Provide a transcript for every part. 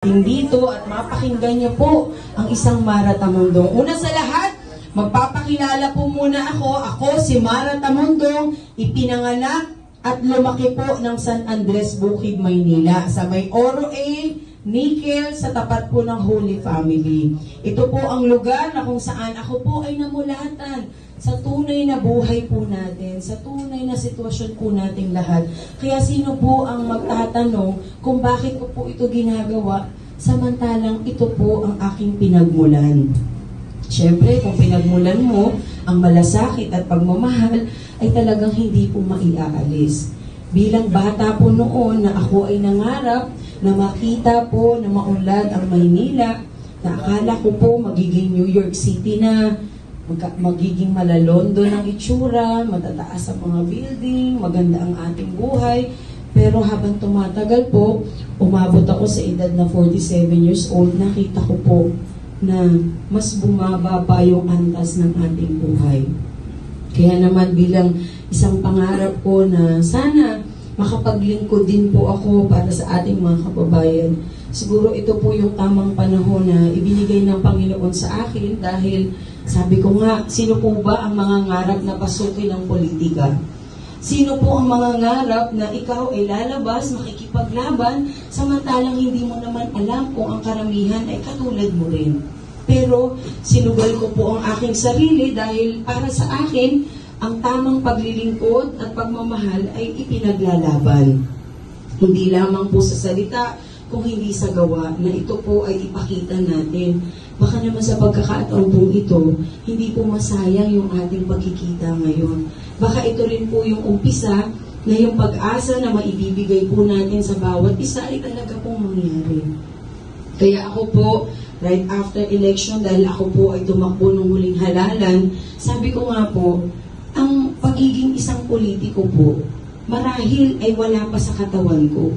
Dito at mapakinggan niyo po ang isang Mara Tamundong. Una sa lahat, magpapakilala po muna ako. Ako si Mara Tamundong, ipinanganak at lumaki po ng San Andres, Bukid, Maynila sa may Oro Ale, Nickel, sa tapat po ng Holy Family. Ito po ang lugar na kung saan ako po ay namulatan sa tunay na buhay po natin, sa tunay na sitwasyon po nating lahat. Kaya sino po ang magtatanong kung bakit ko po ito ginagawa, samantalang ito po ang aking pinagmulan. Siyempre, kung pinagmulan mo ang malasakit at pagmamahal, ay talagang hindi po maiaalis. Bilang bata po noon na ako ay nangarap na makita po na maunlad ang Maynila, na akala ko po magiging New York City na, magiging malalondo ng itsura, matataas ang mga building, maganda ang ating buhay. Pero habang tumatagal po, umabot ako sa edad na 47 years old, nakita ko po na mas bumaba pa yung antas ng ating buhay. Kaya naman bilang isang pangarap ko na sana makapaglingkod din po ako para sa ating mga kababayan, siguro ito po yung tamang panahon na ibinigay ng Panginoon sa akin dahil sabi ko nga, sino po ba ang mga ngarap na pasukin ng politika? Sino po ang mga ngarap na ikaw ay lalabas, makikipaglaban, samantalang hindi mo naman alam kung ang karamihan ay katulad mo rin? Pero sinugal ko po ang aking sarili dahil para sa akin, ang tamang paglilingkod at pagmamahal ay ipinaglalaban. Hindi lamang po sa salita, kung hindi sa gawa, na ito po ay ipakita natin. Baka naman sa pagkakataon po ito, hindi po masayang yung ating pagkikita ngayon. Baka ito rin po yung umpisa na yung pag-asa na maibibigay po natin sa bawat isa ay talaga pong mangyari. Kaya ako po, right after election, dahil ako po ay tumakbo ng huling halalan, sabi ko nga po, ang pagiging isang politiko po, marahil ay wala pa sa katawan ko.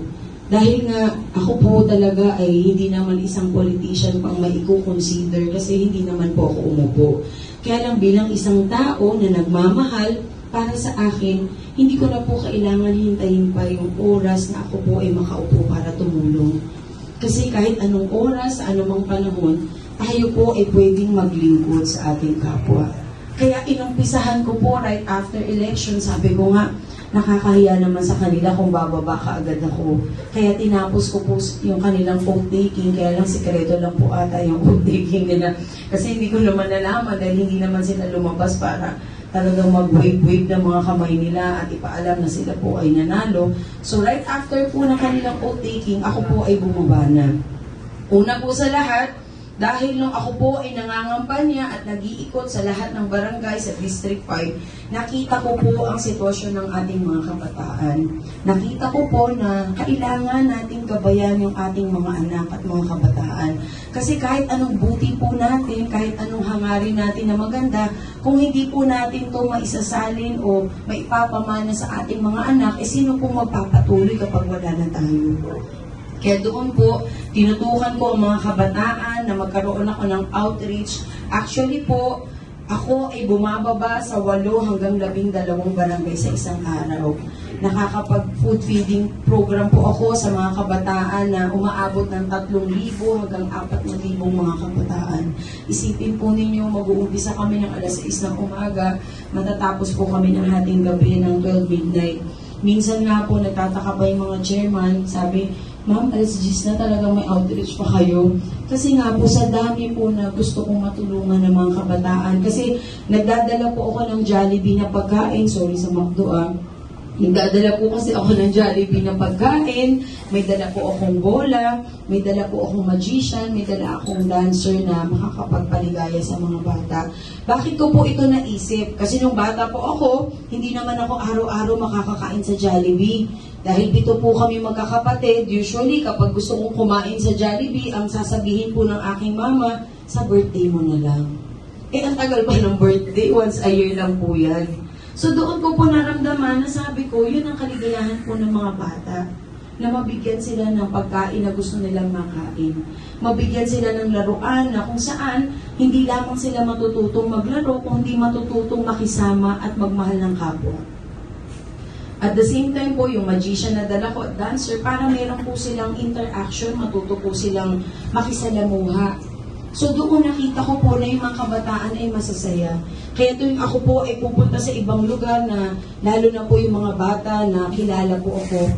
Dahil nga, ako po talaga ay hindi naman isang politician pang maiko-consider kasi hindi naman po ako umupo. Kaya lang bilang isang tao na nagmamahal, para sa akin, hindi ko na po kailangan hintayin pa yung oras na ako po ay makaupo para tumulong. Kasi kahit anong oras, anumang panahon, tayo po ay pwedeng maglingkod sa ating kapwa. Kaya inumpisahan ko po right after election, sabi ko nga, nakakahiya naman sa kanila kung bababa ka agad ako. Kaya tinapos ko po yung kanilang vote taking, kaya lang sikreto lang po ata yung vote taking nila. Kasi hindi ko naman nalaman dahil hindi naman sila lumabas para talagang mag-wave-wave ng mga kamay nila at ipaalam na sila po ay nanalo. So right after po ng kanilang vote taking, ako po ay bumaba na. Una po sa lahat, dahil nung ako po ay nangangampanya at nag-iikot sa lahat ng barangay sa District 5, nakita ko po ang sitwasyon ng ating mga kabataan. Nakita ko po na kailangan nating gabayan yung ating mga anak at mga kabataan. Kasi kahit anong buti po natin, kahit anong hangarin natin na maganda, kung hindi po natin to maisasalin o maipapamana sa ating mga anak, sino po magpapatuloy kapag wala na tayo? Kaya doon po, tinutukan ko ang mga kabataan na magkaroon ako ng outreach. Actually po, ako ay bumababa sa 8 hanggang 12 barangay sa isang araw. Nakakapag-food feeding program po ako sa mga kabataan na umaabot ng 3,000 hanggang 4,000 mga kabataan. Isipin po ninyo, mag-uumpisa kami ng alas 6 ng umaga, matatapos po kami ng hating gabi ng 12 midnight. Minsan nga po, nagtataka pa yung mga chairman, sabi, Ma'am, alas 10 na talagang may outreach pa kayo. Kasi nga po, sa dami po na gusto kong matulungan ng mga kabataan. Kasi nagdadala po ako ng Jollibee na pagkain. Sorry sa McDo Nagdadala po kasi ako ng Jollibee na pagkain. May dala po akong bola. May dala po akong magician. May dala akong dancer na makakapagpaligaya sa mga bata. Bakit ko po ito naisip? Kasi nung bata po ako, hindi naman ako araw-araw makakakain sa Jollibee. Dahil dito po kami magkakapatid, usually kapag gusto kong kumain sa Jollibee, ang sasabihin po ng aking mama, sa birthday mo na lang. Ang tagal pa ng birthday, once a year lang po yan. So doon ko po naramdaman na sabi ko, yun ang kaligayahan po ng mga bata. Na mabigyan sila ng pagkain na gusto nilang makain. Mabigyan sila ng laruan na kung saan hindi lamang sila matututong maglaro, kundi matututong makisama at magmahal ng kapwa. At the same time po, yung magician na dala ko at dancer, para meron po silang interaction, matuto po silang makisalamuha. So doon nakita ko po na yung mga kabataan ay masasaya. Kaya tuwing ako po ay pupunta sa ibang lugar na, lalo na po yung mga bata na kilala po ako,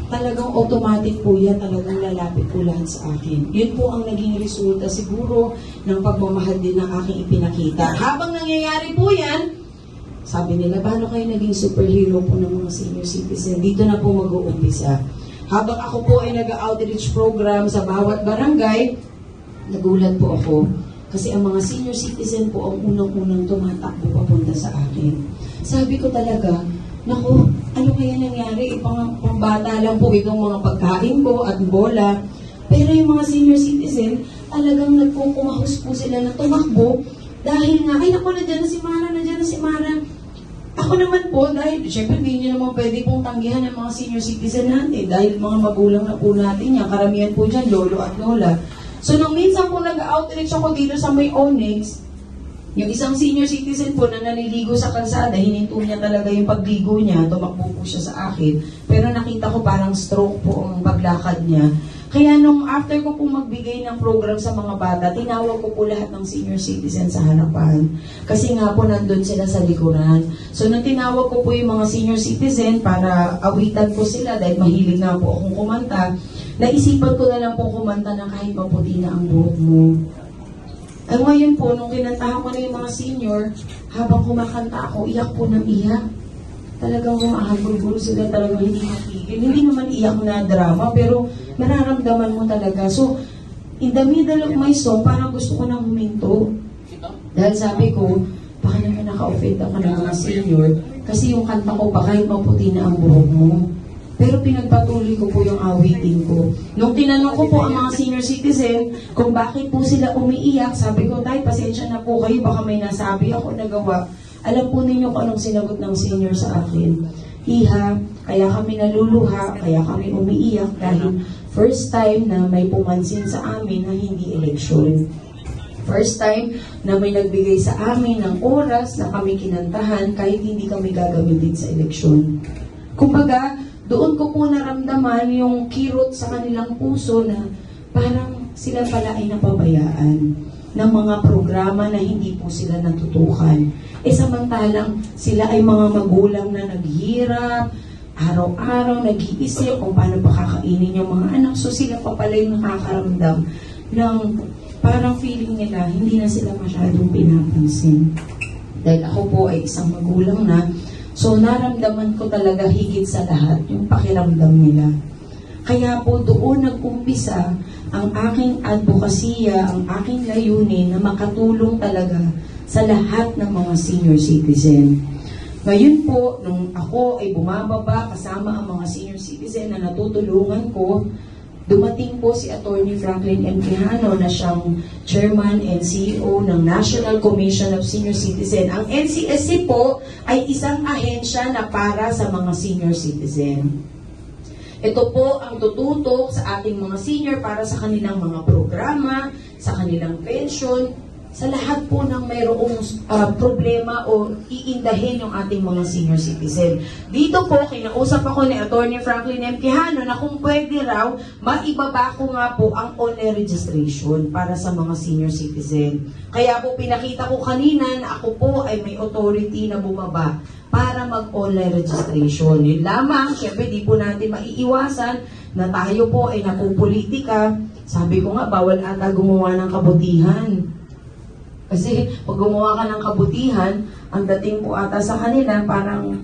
talagang automatic po yan, talagang lalapit po lahat sa akin. Yun po ang naging resulta siguro ng pagmamahal din ng aking ipinakita. Habang nangyayari po yan, sabi nila, paano kayo naging superhero po ng mga senior citizen? Dito na po mag-uumpisa. Habang ako po ay nag-outreach program sa bawat barangay, nagulat po ako. Kasi ang mga senior citizen po ang unang-unang tumatakbo papunta sa akin. Sabi ko talaga, naku, ano kaya nangyari? Pambata lang po itong mga pagkain po at bola. Pero yung mga senior citizen, talagang nagpukumahos po sila na tumakbo. Dahil nga, ay naku, nandiyan na si Mara. Ako naman po, dahil syempre hindi nyo naman pwede pong tanggihan ng mga senior citizen natin. Dahil mga magulang na po natin yan, karamihan po dyan, lolo at lola. So nung minsan po nag-outreach ako dito sa may Onyx, yung isang senior citizen po na naliligo sa kalsada, hininto niya talaga yung pagligo niya, tumakbo po siya sa akin. Pero nakita ko parang stroke po ang paglakad niya. Kaya nung after ko po magbigay ng program sa mga bata, tinawag ko po lahat ng senior citizen sa harapan. Kasi nga po nandun sila sa likuran. So nung tinawag ko po yung mga senior citizen para awitan po sila dahil mahilig na po akong kumanta, naisipan ko na lang po kumanta na kahit maputi na ang buhok mo. Ay ngayon po, nung kinantahan ko na yung mga senior, habang kumakanta ako, iyak po ng iyak. Talagang humahabol-bulo sila, talagang hindi makigil. Hindi naman iyak na drama, pero nararamdaman mo talaga. So, in the middle of my song, parang gusto ko nang huminto. Dahil sabi ko, baka naman naka-offend ako ng mga senior, kasi yung kanta ko pa kahit maputi na ang buhok mo. Pero pinagpatuloy ko po yung awitin ko. Nung tinanong ko po ang mga senior citizen kung bakit po sila umiiyak, sabi ko, tay, pasensya na po kayo, baka may nasabi ako nagawa. Alam po ninyo kung anong sinagot ng senior sa akin. Iha, kaya kami naluluha, kaya kami umiiyak dahil first time na may pumansin sa amin na hindi eleksyon. First time na may nagbigay sa amin ng oras na kami kinantahan kahit hindi kami gagamitin sa eleksyon. Kumbaga, doon ko po naramdaman yung kirot sa kanilang puso na parang sila pala ay napabayaan ng mga programa na hindi po sila natutukan. Samantalang sila ay mga magulang na naghihirap, araw-araw nag-iisip kung paano pakakainin yung mga anak. So sila pa pala yung nakakaramdam ng parang feeling nila hindi na sila masyadong pinapansin. Dahil ako po ay isang magulang na, so naramdaman ko talaga higit sa lahat yung pakiramdam nila. Kaya po doon nag-umpisa ang aking advokasya, ang aking layunin na makatulong talaga sa lahat ng mga senior citizen. Ngayon po, nung ako ay bumababa kasama ang mga senior citizen na natutulungan ko, dumating po si Attorney Franklin M. Quijano na siyang Chairman and CEO ng National Commission of Senior Citizen. Ang NCSC po ay isang ahensya na para sa mga senior citizen. Ito po ang tututok sa ating mga senior para sa kanilang mga programa, sa kanilang pension, sa lahat po ng mayroong problema o iindahin yung ating mga senior citizen. Dito po, kinausap ako ni Attorney Franklin M. Quijano na kung pwede raw, maibaba ko nga po ang online registration para sa mga senior citizen. Kaya po pinakita ko kanina na ako po ay may authority na bumaba para mag-online registration. Yun lamang, syempre di po natin maiiwasan na tayo po ay napupolitika. Sabi ko nga, bawal ata gumawa ng kabutihan. Kasi pag gumawa ka ng kabutihan, ang dating po ata sa kanila, parang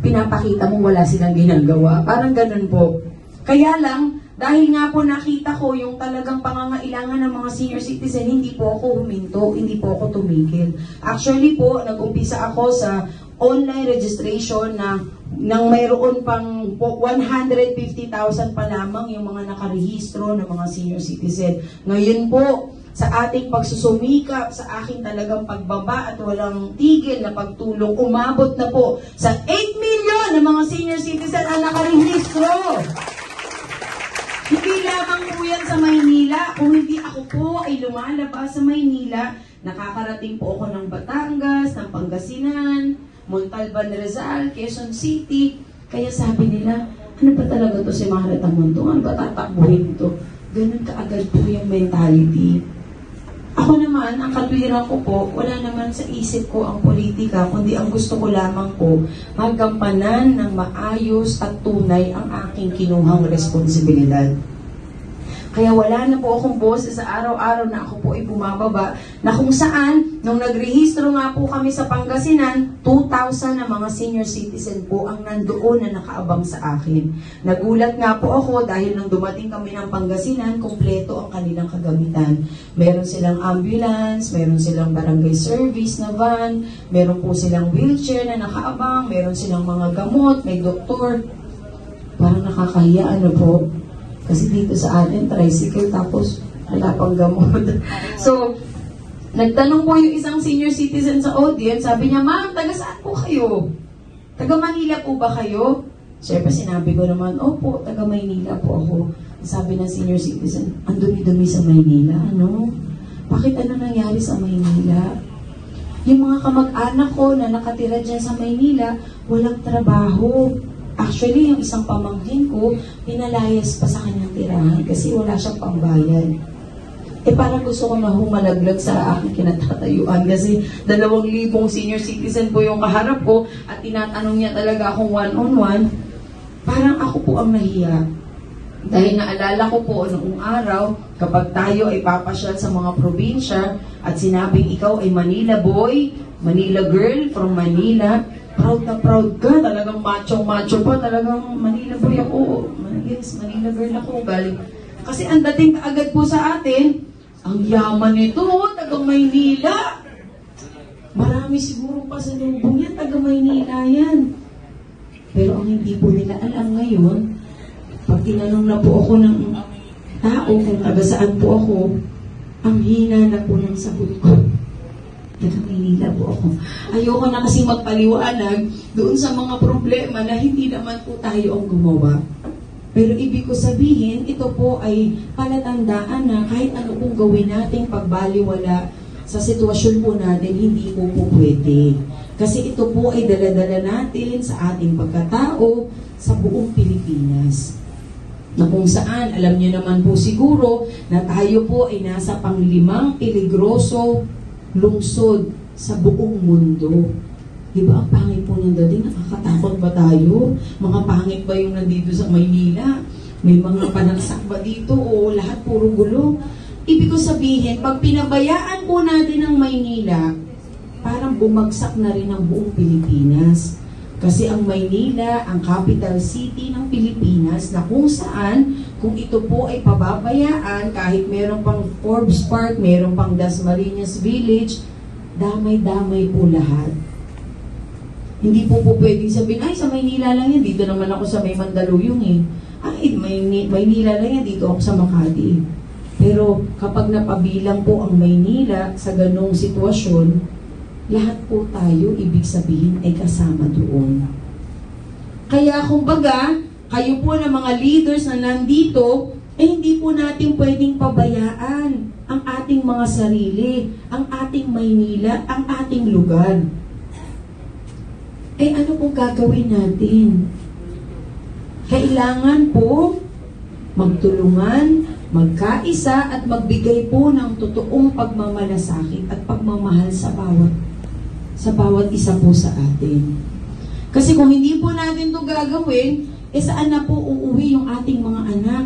pinapakita mo wala silang ginagawa. Parang ganun po. Kaya lang, dahil nga po nakita ko yung talagang pangangailangan ng mga senior citizen, hindi po ako huminto, hindi po ako tumigil. Actually po, nag-umpisa ako sa online registration na nang mayroon pang 150,000 pa lamang yung mga nakarehistro ng mga senior citizen. Ngayon po, sa ating pagsusumikap, sa aking talagang pagbaba at walang tigil na pagtulong, umabot na po sa 8 million na mga senior citizen ang nakarehistro. Hindi lamang po yan sa Maynila. Kung hindi ako po ay lumalabas sa Maynila, nakakarating po ako ng Batangas, ng Pangasinan, Montalban, Rizal, Quezon City. Kaya sabi nila, ano ba talaga to si Mara Tamundong? Ano ba tatakbuhin ito? Ganun kaagad po yung mentality. Ako naman, ang katwiran ko po, wala naman sa isip ko ang politika, kundi ang gusto ko lamang po, magampanan ng maayos at tunay ang aking kinuhang responsibilidad. Kaya wala na po akong boses sa araw-araw na ako po ay bumababa, na kung saan, nung nagrehistro nga po kami sa Pangasinan, 2,000 na mga senior citizen po ang nandoon na nakaabang sa akin. Nagulat nga po ako dahil nung dumating kami ng Pangasinan, kumpleto ang kanilang kagamitan. Meron silang ambulance, meron silang barangay service na van, meron po silang wheelchair na nakaabang, meron silang mga gamot, may doktor. Parang nakakahiya, ano po? Kasi dito sa atin, tricycle, tapos wala pang gamot. So, nagtanong po yung isang senior citizen sa audience, sabi niya, "Ma'am, taga saan po kayo? Taga Manila po ba kayo?" Siyempre, sinabi ko naman, "Opo, taga Maynila po ako." Sabi ng senior citizen, "Ang dumi-dumi sa Maynila, ano? Bakit ano nangyari sa Maynila? Yung mga kamag-anak ko na nakatira dyan sa Maynila, walang trabaho. Actually, yung isang pamangkin ko, pinalayas pa sa kanyang tirahan kasi wala siyang pambayad." Parang gusto ko na humalaglag sa aking kinatatayuan kasi 2,000 senior citizen po yung kaharap ko at tinatanong niya talaga akong one-on-one. Parang ako po ang nahiya. Dahil naalala ko po noong araw, kapag tayo ay papasyal sa mga probinsya at sinabing ikaw ay Manila boy, Manila girl from Manila, proud na proud ka, talagang macho-macho pa, talagang Manila boy ako, yes, Manila girl ako, galing. Kasi ang dating kaagad po sa atin, ang yaman nito, taga Maynila. Marami siguro pa sa lubong yan, taga Maynila yan. Pero ang hindi po nila alam ngayon, pag tinanong na po ako ng tao kung taga saan po ako, ang hina na po ng sagot ko. Taga Maynila po ako. Ayoko na kasi magpaliwanag doon sa mga problema na hindi naman po tayo ang gumawa. Pero ibig ko sabihin, ito po ay palatandaan na kahit ano pong gawin nating pagbaliwala sa sitwasyon po natin, hindi po pwede. Kasi ito po ay daladala natin sa ating pagkatao sa buong Pilipinas. Na kung saan, alam niyo naman po siguro na tayo po ay nasa pang-5 peligroso lungsod sa buong mundo. Diba, ang pangit po ng dating, nakakatakot ba tayo? Mga pangit ba yung nandito sa Maynila? May mga panagsak ba dito o lahat puro gulo? Ibig ko sabihin, pag pinabayaan po natin ang Maynila, parang bumagsak na rin ang buong Pilipinas. Kasi ang Maynila, ang capital city ng Pilipinas, na kung saan, kung ito po ay pababayaan, kahit meron pang Forbes Park, meron pang Dasmariñas Village, damay-damay po lahat. Hindi po pwedeng sabihin, ay, sa Maynila lang yan, dito naman ako sa may Mandaluyong eh. Ay, Maynila lang yan, dito ako sa Makati. Pero kapag napabilang po ang Maynila sa ganong sitwasyon, lahat po tayo, ibig sabihin, ay kasama doon. Kaya kumbaga, kayo po na mga leaders na nandito, hindi po natin pwedeng pabayaan ang ating mga sarili, ang ating Maynila, ang ating lugar. Ano pong gagawin natin? Kailangan po magtulungan, magkaisa at magbigay po ng totoong pagmamalasakit at pagmamahal sa bawat isa po sa atin. Kasi kung hindi po natin ito gagawin, saan na po uuwi yung ating mga anak?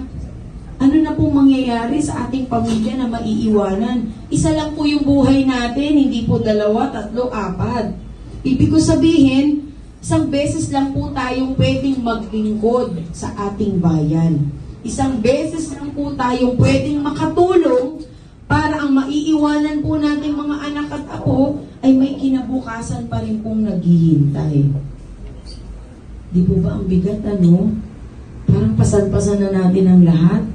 Ano na po mangyayari sa ating pamilya na maiiwanan? Isa lang po yung buhay natin, hindi po 2, 3, 4. Ibig ko sabihin, isang beses lang po tayong pwedeng maglingkod sa ating bayan. Isang beses lang po tayong pwedeng makatulong para ang maiiwanan po nating mga anak at apo ay may kinabukasan pa rin pong naghihintay. Di po ba ang bigat, ano? Parang pasan-pasan na natin ang lahat.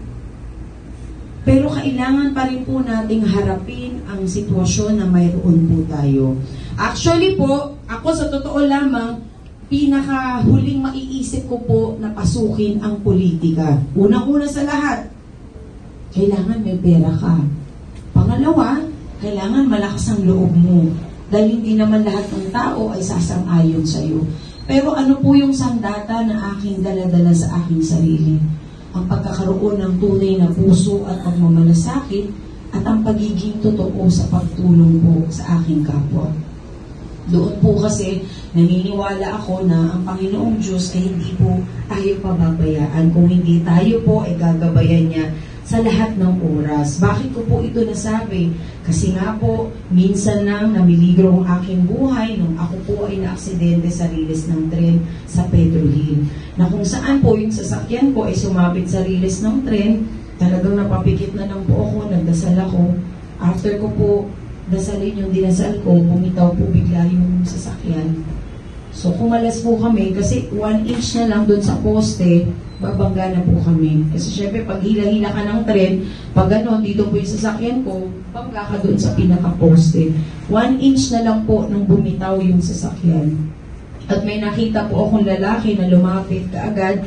Pero kailangan pa rin po nating harapin ang sitwasyon na mayroon po tayo. Actually po, ako sa totoo lamang, pinakahuling maiisip ko po na pasukin ang politika. Unang-una sa lahat, kailangan may pera ka. Pangalawa, kailangan malakas ang loob mo. Dahil hindi naman lahat ng tao ay sasang-ayon sa iyo. Pero ano po yung sandata na aking daladala sa aking sarili? Ang pagkakaroon ng tunay na puso at pagmamalasakit at ang pagiging totoo sa pagtulong po sa aking kapwa. Doon po kasi naniniwala ako na ang Panginoong Diyos ay hindi po tayo pababayaan. Kung hindi tayo po ay gagabayan niya sa lahat ng oras. Bakit ko po ito nasabi? Kasi nga po, minsan nang namiligro ang aking buhay nung ako po ay naaksidente sa riles ng tren sa Pedro Hill. Na kung saan po yung sasakyan ko ay sumabit sa riles ng tren, talagang napapikit na lang po ako, nagdasal ako. After ko po dasalin yung dinasal ko, bumitaw po bigla yung sasakyan. So kumalas po kami kasi 1 inch na lang doon sa poste, babangga na po kami. Kasi syempre pag hila-hila ka ng tren, pag gano'n, dito po yung sasakyan ko, bangga ka doon sa pinaka-poste. 1 inch na lang po nung bumitaw yung sasakyan. At may nakita po akong lalaki na lumapit kaagad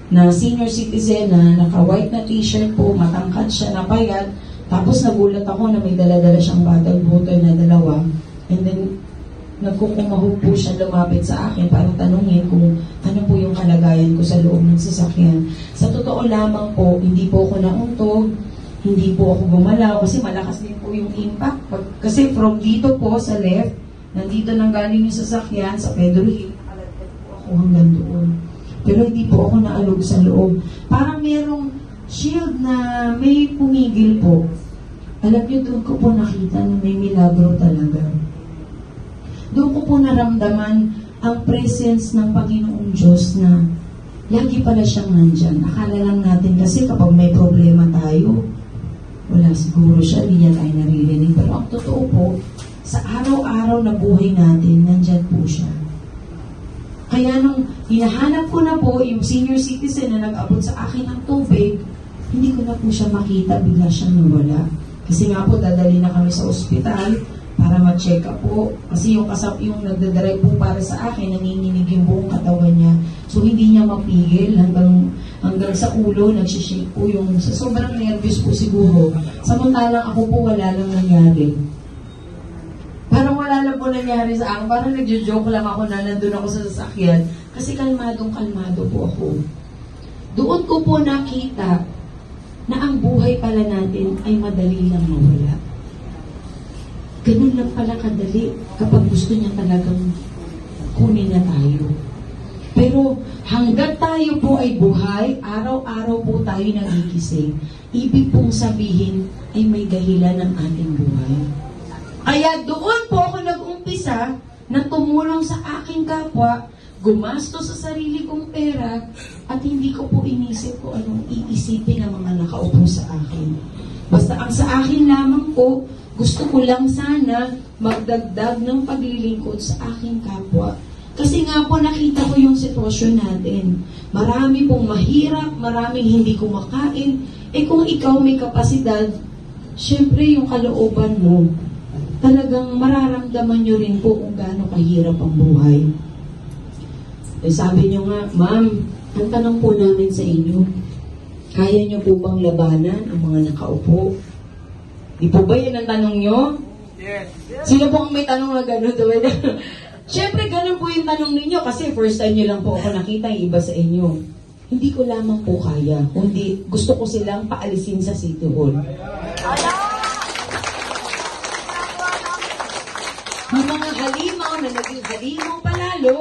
na senior citizen na naka-white na t-shirt po, matangkad siya na payat. Tapos nagulat ako na may dala-dala siyang bottle bottle na dalawa. And then, nagkukumahog po siya lumapit sa akin para tanungin kung ano po yung kalagayan ko sa loob ng sasakyan. Sa totoo lamang po, hindi po ako nauntog, hindi po ako gumalaw kasi malakas din po yung impact. Kasi from dito po sa left, nandito nang galing yung sasakyan sa Pedro Hill, nakalagdag po ako hanggang doon. Pero hindi po ako naalog sa loob. Parang merong shield na may pumigil po. Alam niyo, doon ko po nakita na may milagro talaga. Doon ko po naramdaman ang presence ng Panginoong Diyos na lagi pala siyang nandyan. Akala lang natin kasi kapag may problema tayo, wala siguro siya, hindi niya tayo naririnig. Pero ang totoo po, sa araw-araw na buhay natin, nandyan po siya. Kaya nung hinahanap ko na po yung senior citizen na nag-abot sa akin ng tubig, hindi ko na po siya makita, bigla siyang nawala. Kasi nga po, dadali na kami sa ospital para ma-check up po. Kasi yung yung nagdadrive po para sa akin, nanginginig yung buong katawan niya. So, hindi niya mapigil hanggang sa ulo, nagsishake po yung, sobrang nervous po siguro. Samantalang ako po, wala lang nangyari. Parang wala lang po nangyari sa akin. Parang nagjo-joke lang ako na nandun ako sa sasakyan. Kasi kalmadong-kalmado po ako. Doon ko po nakita na ang buhay pala natin ay madali lang mawala. Ganun lang pala kadali kapag gusto niya talagang kunin na tayo. Pero hanggat tayo po ay buhay, araw-araw po tayo nagigising. Ibig pong sabihin ay may dahilan ng ating buhay. Kaya doon po ako nag-umpisa na tumulong sa aking kapwa, gumasto sa sarili kong pera, at hindi ko po inisip ko anong iisipin ng mga nakaupo sa akin. Basta ang sa akin lamang po, gusto ko lang sana magdagdag ng paglilingkod sa aking kapwa. Kasi nga po nakita ko yung sitwasyon natin. Marami pong mahirap, maraming hindi kumakain. Kung ikaw may kapasidad, syempre yung kalooban mo, talagang mararamdaman nyo rin po kung gaano kahirap ang buhay. Sabi nyo nga, ma'am, ang tanong po namin sa inyo, kaya nyo po bang labanan ang mga nakaupo? Di po ba yun ang tanong nyo? Yes. Sino po ang may tanong na gano'n? Siyempre, gano'n po yung tanong ninyo kasi first time nyo lang po ako nakita yung iba sa inyo. Hindi ko lamang po kaya, kundi gusto ko silang paalisin sa City Hall. Yung mga halimaw na naging halimaw palalo,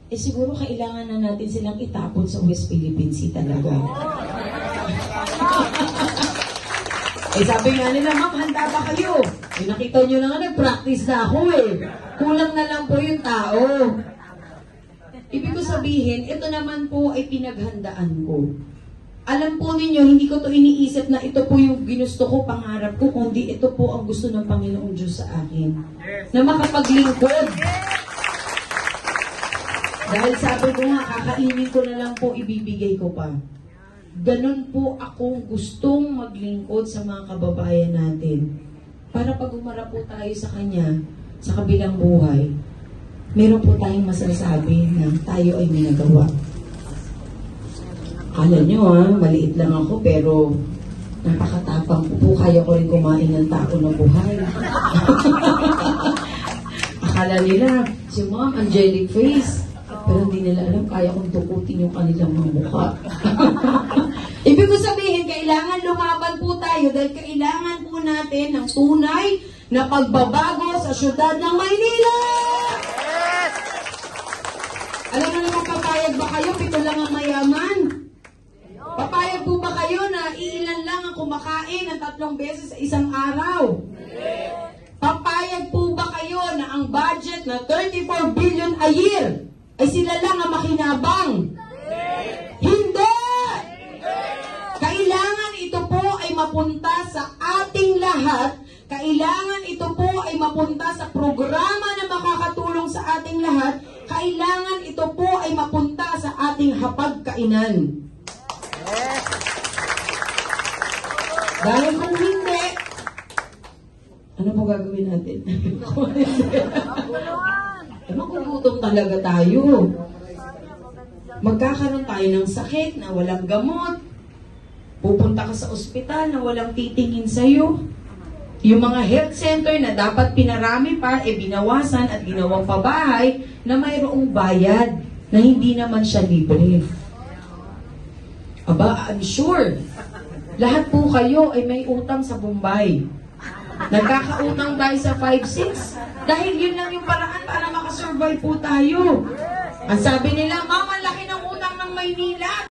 siguro kailangan na natin silang itapon sa West Philippine Sea talaga. Sabi nga nila, ma'am, handa ba kayo? Nakita nyo na nga, nag-practice na ako Kulang na lang po yung tao. Ibig ko sabihin, ito naman po ay pinaghandaan ko. Alam po ninyo, hindi ko to iniisip na ito po yung ginusto ko, pangarap ko, kundi ito po ang gusto ng Panginoong Diyos sa akin. Na makapaglingkod. Dahil sabi ko nga, kakainin ko na lang po, ibibigay ko pa. Ganon po akong gustong maglingkod sa mga kababayan natin. Para pag umarap po tayo sa Kanya, sa kabilang buhay, meron po tayong masasabi na tayo ay may nagawa. Akala nyo maliit lang ako pero napakatapang ko po, kaya ko rin kumain ng tao na buhay. Akala nila, si Ma'am, angelic face. Pero hindi nila alam, kaya kong tukutin yung kanilang mga mukha. Ibig ko sabihin, kailangan lumaban po tayo dahil kailangan po natin ng tunay na pagbabago sa syudad ng Maynila! Alam mo naman, papayag ba kayo? 7 lang ang mayaman. Papayag po ba kayo na iilan lang ang kumakain ng 3 beses sa isang araw? Papayag po ba kayo na ang budget na 34 billion a year ay sila lang ang makinabang? Hindi! Kailangan ito po ay mapunta sa ating lahat. Kailangan ito po ay mapunta sa programa na makakatulong sa ating lahat. Kailangan ito po ay mapunta sa ating hapagkainan. Dahil kung hindi, ano po gagawin natin? Magugutom talaga tayo. Magkakaroon tayo ng sakit na walang gamot. Pupunta ka sa ospital na walang titingin sa'yo. Yung mga health center na dapat pinarami pa, binawasan at ginawang pabahay na mayroong bayad na hindi naman siya libre. Aba, I'm sure, lahat po kayo ay may utang sa Bombay. Nagkakautang tayo sa 5-6 dahil yun lang yung paraan para makasurvive po tayo. Ang sabi nila, Mama, laki ng utang ng Maynila.